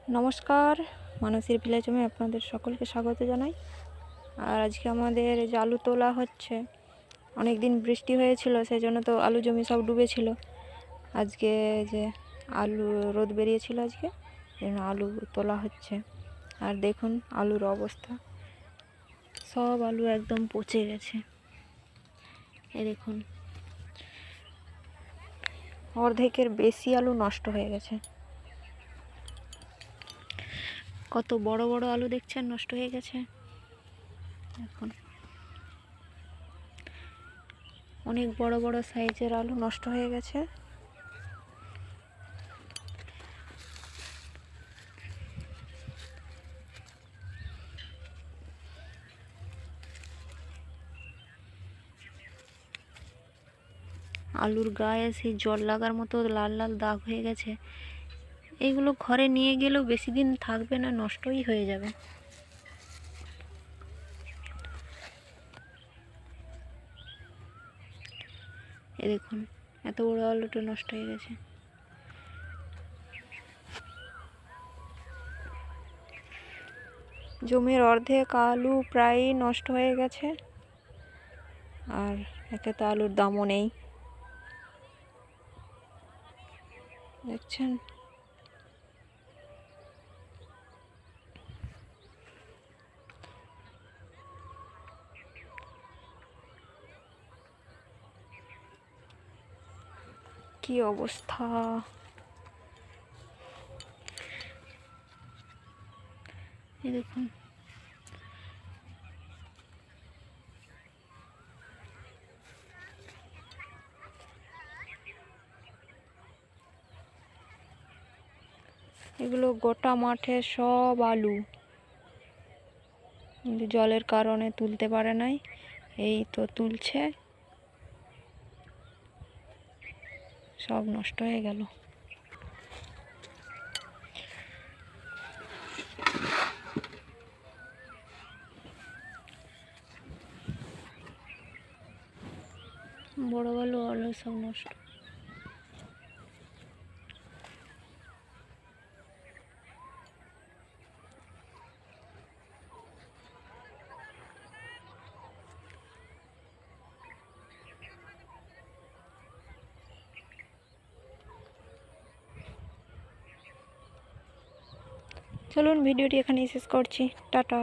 নমস্কার, মানসীর ভিলেজ হোমে আপনাদের সকলকে স্বাগত জানাই। আর আজকে আমাদের যে আলু তোলা হচ্ছে, অনেক দিন বৃষ্টি হয়েছিল, সেই জন্য তো আলু জমি সব ডুবেছিল। আজকে যে আলু রোদ বেরিয়েছিল আজকে, যেন আলু তোলা হচ্ছে। আর দেখুন আলুর অবস্থা, সব আলু একদম পচে গেছে। এই দেখুন, অর্ধেকের বেশি আলু নষ্ট হয়ে গেছে। কত বড় বড় আলু দেখছেন নষ্ট হয়ে গেছে। এখন অনেক বড় বড় সাইজের আলু নষ্ট হয়ে গেছে। আলুর গায়ে সেই জল লাগার মতো লাল লাল দাগ হয়ে গেছে। এইগুলো ঘরে নিয়ে গেলেও বেশি দিন থাকবে না, নষ্টই হয়ে যাবে। এ দেখুন, এত বড় আলুটা নষ্ট হয়ে গেছে। জমির অর্ধেক আলু প্রায় নষ্ট হয়ে গেছে। আর একে তো আলুর দামও নেই, দেখছেন। কি অবস্থা! এই দেখুন, এগুলো গোটা মাঠে সব আলু, কিন্তু জলের কারণে তুলতে পারে নাই। এই তো তুলছে, সব নষ্ট হয়ে গেল। বড় বড় আলু সব নষ্ট। চলুন ভিডিওটি এখানেই শেষ করছি। টাটা।